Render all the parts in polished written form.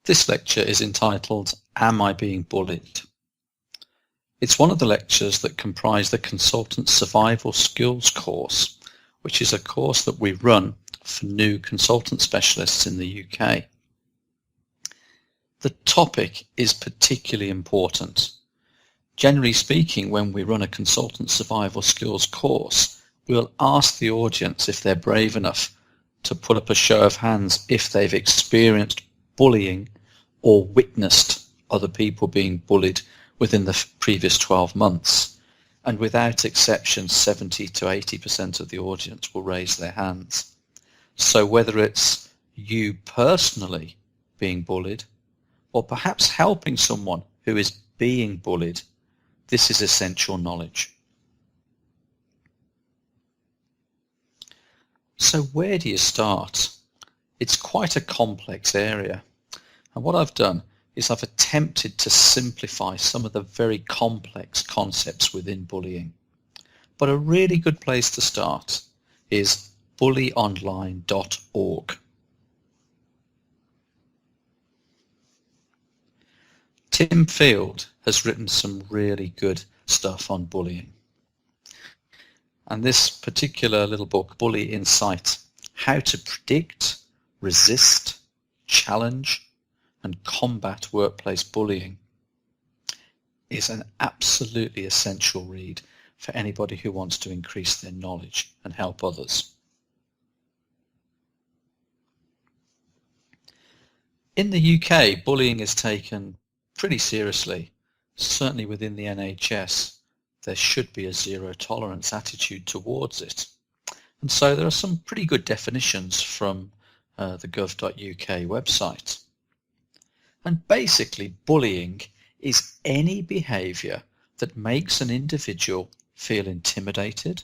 This lecture is entitled, Am I Being Bullied? It's one of the lectures that comprise the Consultant Survival Skills course, which is a course that we run for new consultant specialists in the UK. The topic is particularly important. Generally speaking, when we run a Consultant Survival Skills course, we'll ask the audience if they're brave enough to put up a show of hands if they've experienced bullying or witnessed other people being bullied within the previous 12 months. And without exception, 70 to 80% of the audience will raise their hands. So whether it's you personally being bullied or perhaps helping someone who is being bullied, this is essential knowledge. So where do you start? It's quite a complex area. And what I've done is I've attempted to simplify some of the very complex concepts within bullying. But a really good place to start is bullyonline.org. Tim Field has written some really good stuff on bullying. And this particular little book, Bully Insight, How to Predict, Resist, Challenge, and Combat Workplace Bullying, is an absolutely essential read for anybody who wants to increase their knowledge and help others. In the UK, bullying is taken pretty seriously. Certainly within the NHS, there should be a zero tolerance attitude towards it. And so there are some pretty good definitions from the gov.uk website. And basically, bullying is any behaviour that makes an individual feel intimidated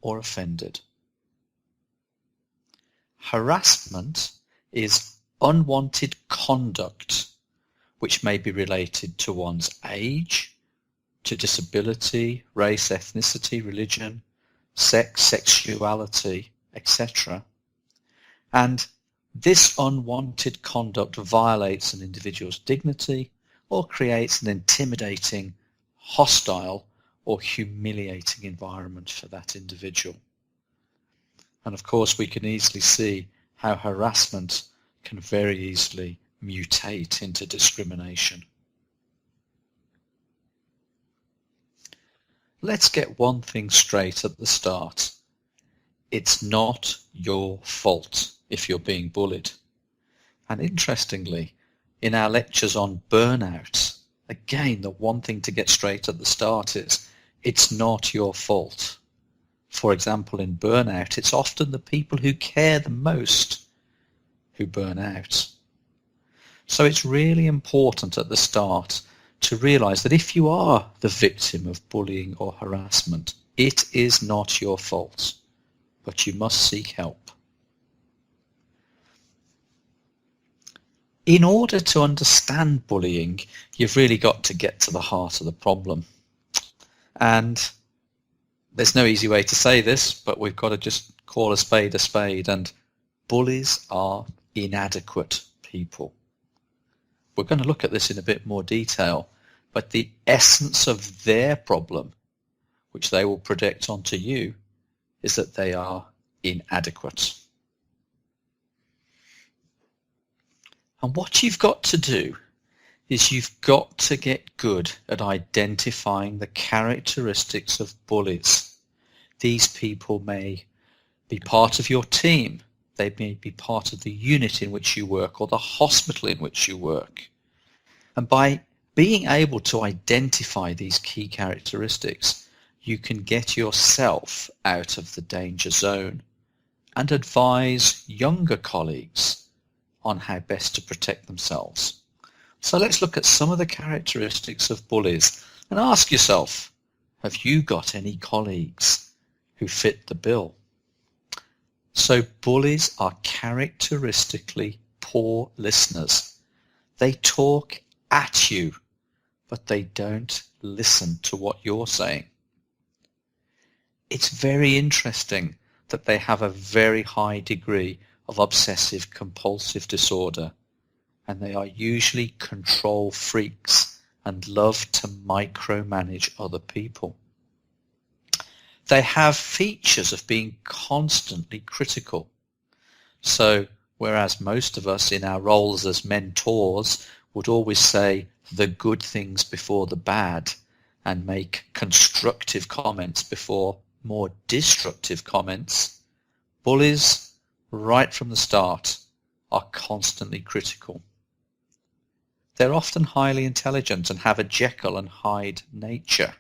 or offended. Harassment is unwanted conduct which may be related to one's age, to disability, race, ethnicity, religion, sex, sexuality, etc. And this unwanted conduct violates an individual's dignity or creates an intimidating, hostile, or humiliating environment for that individual. And of course, we can easily see how harassment can very easily mutate into discrimination. Let's get one thing straight at the start. It's not your fault if you're being bullied. And interestingly, in our lectures on burnout, again, the one thing to get straight at the start is it's not your fault. For example, in burnout, it's often the people who care the most who burn out. So it's really important at the start to realise that if you are the victim of bullying or harassment, it is not your fault, but you must seek help. In order to understand bullying, you've really got to get to the heart of the problem. And there's no easy way to say this, but we've got to just call a spade, and bullies are inadequate people. We're going to look at this in a bit more detail, but the essence of their problem, which they will project onto you, is that they are inadequate. And what you've got to do is you've got to get good at identifying the characteristics of bullies. These people may be part of your team. They may be part of the unit in which you work or the hospital in which you work. And by being able to identify these key characteristics, you can get yourself out of the danger zone and advise younger colleagues on how best to protect themselves. So let's look at some of the characteristics of bullies and ask yourself, have you got any colleagues who fit the bill? So bullies are characteristically poor listeners. They talk at you, but they don't listen to what you're saying. It's very interesting that they have a very high degree of obsessive compulsive disorder and they are usually control freaks and love to micromanage other people. They have features of being constantly critical. So whereas most of us in our roles as mentors would always say the good things before the bad and make constructive comments before more destructive comments, bullies, right from the start, are constantly critical. They're often highly intelligent and have a Jekyll and Hyde nature.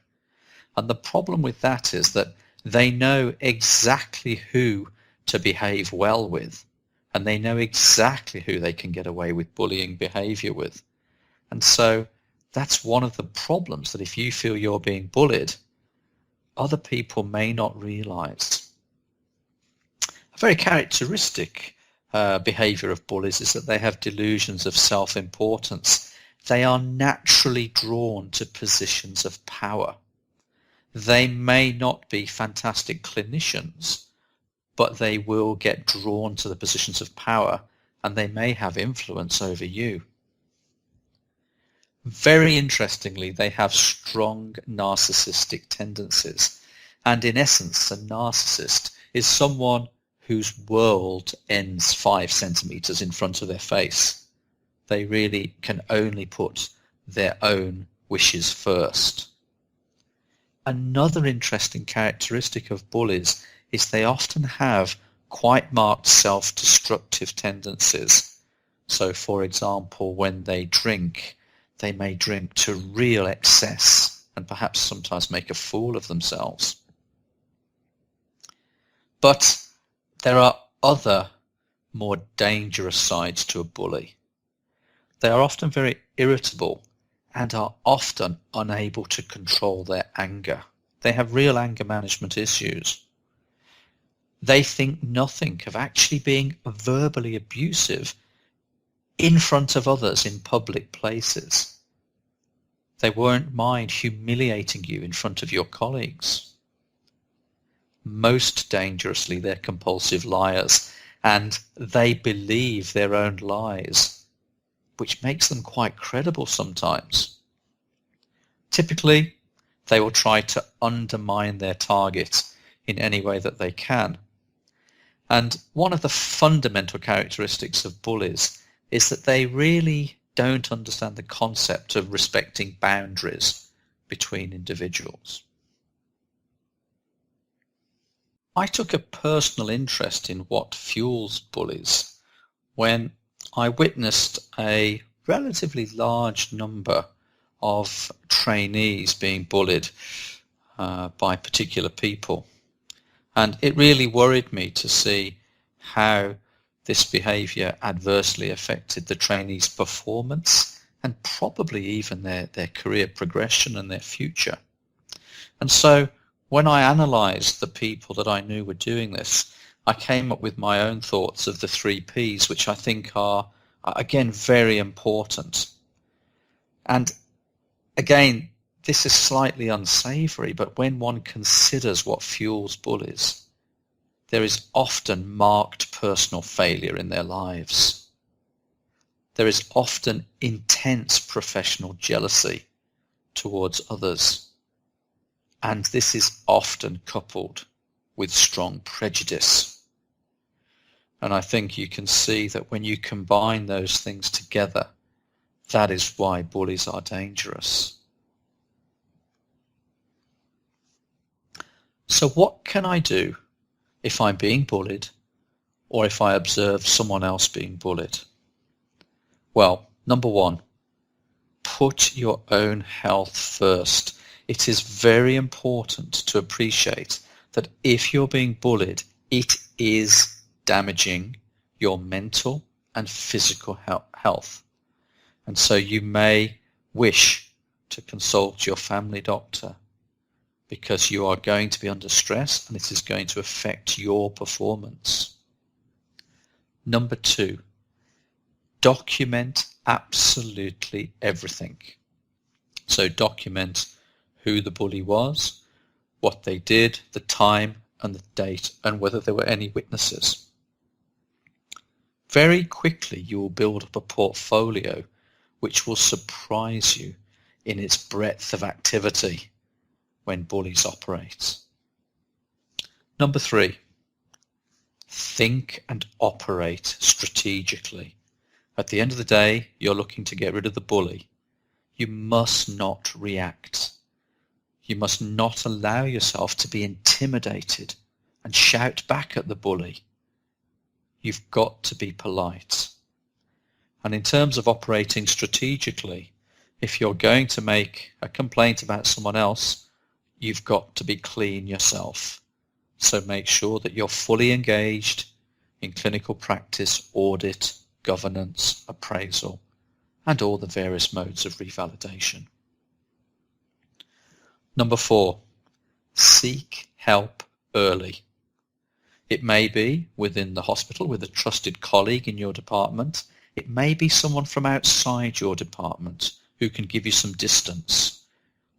And the problem with that is that they know exactly who to behave well with, and they know exactly who they can get away with bullying behaviour with. And so that's one of the problems, that if you feel you're being bullied, other people may not realise. A very characteristic behaviour of bullies is that they have delusions of self-importance. They are naturally drawn to positions of power. They may not be fantastic clinicians, but they will get drawn to the positions of power, and they may have influence over you. Very interestingly, they have strong narcissistic tendencies. And in essence, a narcissist is someone whose world ends 5 centimeters in front of their face. They really can only put their own wishes first. Another interesting characteristic of bullies is they often have quite marked self-destructive tendencies. So, for example, when they drink, they may drink to real excess and perhaps sometimes make a fool of themselves. But there are other more dangerous sides to a bully. They are often very irritable and are often unable to control their anger. They have real anger management issues. They think nothing of actually being verbally abusive in front of others in public places. They won't mind humiliating you in front of your colleagues. Most dangerously, they're compulsive liars, and they believe their own lies, which makes them quite credible sometimes. Typically, they will try to undermine their target in any way that they can. And one of the fundamental characteristics of bullies is that they really don't understand the concept of respecting boundaries between individuals. I took a personal interest in what fuels bullies when I witnessed a relatively large number of trainees being bullied by particular people. And it really worried me to see how this behaviour adversely affected the trainees' performance and probably even their career progression and their future. And so when I analysed the people that I knew were doing this, I came up with my own thoughts of the 3 Ps, which I think are, again, very important. And again, this is slightly unsavoury, but when one considers what fuels bullies, there is often marked personal failure in their lives. There is often intense professional jealousy towards others. And this is often coupled with strong prejudice. And I think you can see that when you combine those things together, that is why bullies are dangerous. So what can I do if I'm being bullied or if I observe someone else being bullied? Well, number 1, put your own health first. It is very important to appreciate that if you're being bullied, it is damaging your mental and physical health. And so you may wish to consult your family doctor, because you are going to be under stress and it is going to affect your performance. Number 2, document absolutely everything. So document who the bully was, what they did, the time and the date, and whether there were any witnesses. very quickly you will build up a portfolio which will surprise you in its breadth of activity when bullies operate. Number 3, think and operate strategically. At the end of the day, you're looking to get rid of the bully. You must not react. You must not allow yourself to be intimidated and shout back at the bully. You've got to be polite. And in terms of operating strategically, if you're going to make a complaint about someone else, you've got to be clean yourself. So make sure that you're fully engaged in clinical practice, audit, governance, appraisal, and all the various modes of revalidation. Number 4, seek help early. It may be within the hospital with a trusted colleague in your department. It may be someone from outside your department who can give you some distance.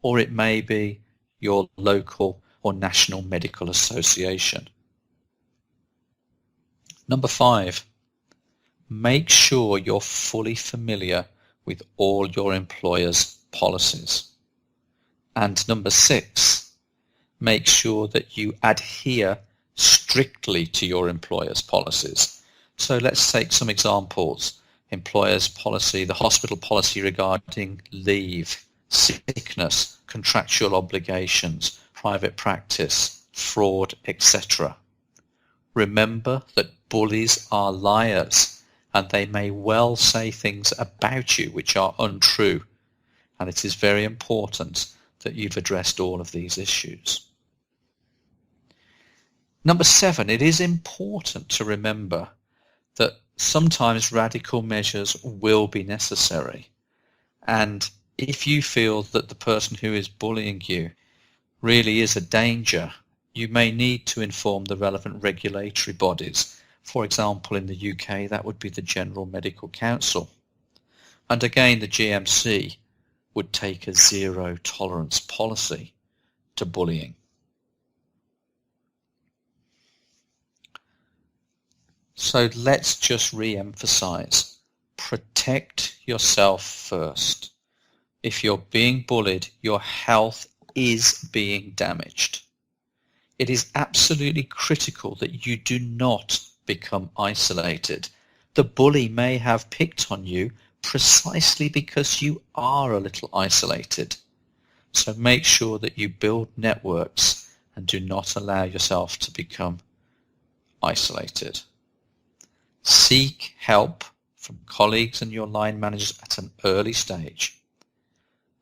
Or it may be your local or national medical association. Number 5, make sure you're fully familiar with all your employer's policies. And number 6, make sure that you adhere strictly to your employer's policies. So let's take some examples. Employer's policy, the hospital policy regarding leave, sickness, contractual obligations, private practice, fraud, etc. Remember that bullies are liars and they may well say things about you which are untrue, and it is very important that you've addressed all of these issues. Number 7, it is important to remember that sometimes radical measures will be necessary, and if you feel that the person who is bullying you really is a danger, you may need to inform the relevant regulatory bodies. For example, in the UK, that would be the General Medical Council. And again, the GMC would take a zero tolerance policy to bullying. So let's just re-emphasize, protect yourself first. If you're being bullied, your health is being damaged. It is absolutely critical that you do not become isolated. The bully may have picked on you precisely because you are a little isolated. So make sure that you build networks and do not allow yourself to become isolated. Seek help from colleagues and your line managers at an early stage.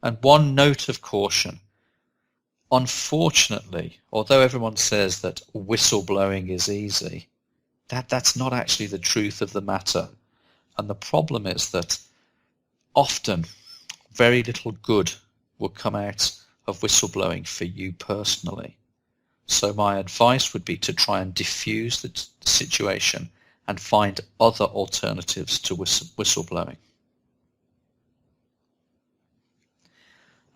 And one note of caution. Unfortunately, although everyone says that whistleblowing is easy, that's not actually the truth of the matter. And the problem is that often very little good will come out of whistleblowing for you personally. So my advice would be to try and diffuse the situation and find other alternatives to whistleblowing.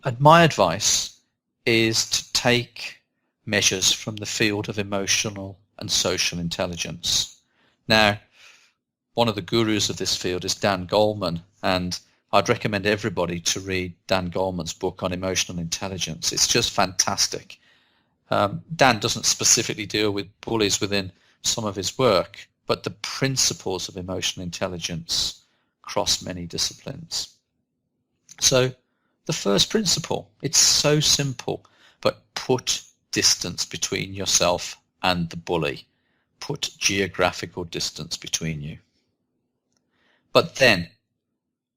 And my advice is to take measures from the field of emotional and social intelligence. Now, one of the gurus of this field is Dan Goleman, and I'd recommend everybody to read Dan Goleman's book on emotional intelligence. It's just fantastic. Dan doesn't specifically deal with bullies within some of his work, but the principles of emotional intelligence cross many disciplines. So the first principle, it's so simple, but put distance between yourself and the bully. Put geographical distance between you. But then,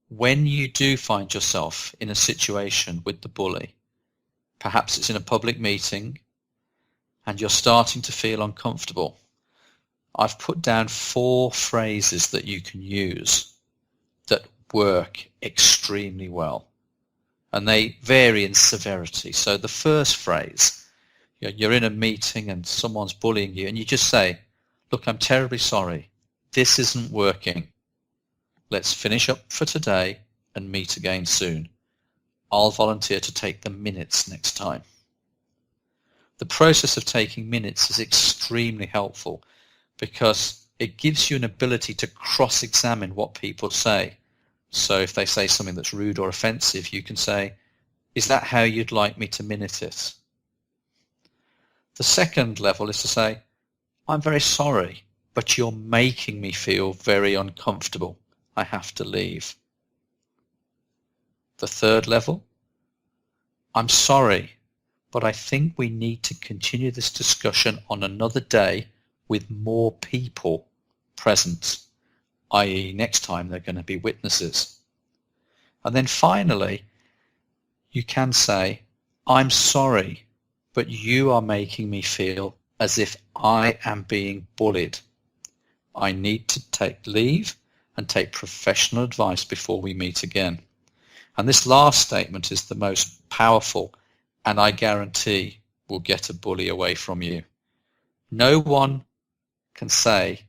when you do find yourself in a situation with the bully, perhaps it's in a public meeting, and you're starting to feel uncomfortable, I've put down 4 phrases that you can use that work extremely well. And they vary in severity. So the first phrase, you're in a meeting and someone's bullying you, and you just say, look, I'm terribly sorry. This isn't working. Let's finish up for today and meet again soon. I'll volunteer to take the minutes next time. The process of taking minutes is extremely helpful because it gives you an ability to cross-examine what people say. So if they say something that's rude or offensive, you can say, is that how you'd like me to minute it? The second level is to say, I'm very sorry, but you're making me feel very uncomfortable. I have to leave. The third level, I'm sorry, but I think we need to continue this discussion on another day with more people present, i.e. next time they're going to be witnesses. And then finally, you can say, I'm sorry, but you are making me feel as if I am being bullied. I need to take leave and take professional advice before we meet again. And this last statement is the most powerful, and I guarantee will get a bully away from you. No one can say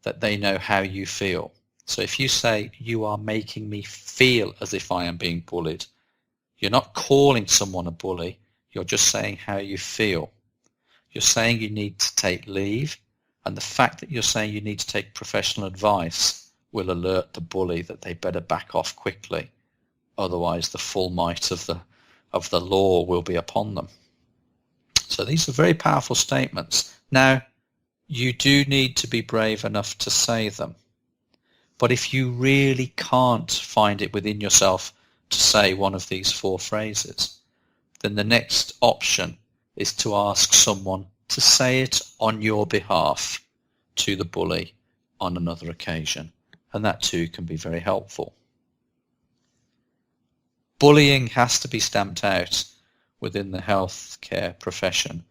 that they know how you feel. So if you say, you are making me feel as if I am being bullied, you're not calling someone a bully, you're just saying how you feel. You're saying you need to take leave, and the fact that you're saying you need to take professional advice will alert the bully that they better back off quickly. Otherwise, the full might of the law will be upon them. So these are very powerful statements. Now, you do need to be brave enough to say them. But if you really can't find it within yourself to say one of these 4 phrases, then the next option is to ask someone to say it on your behalf to the bully on another occasion. And that too can be very helpful. Bullying has to be stamped out within the healthcare profession.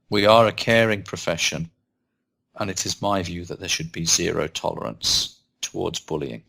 We are a caring profession, and it is my view that there should be zero tolerance towards bullying.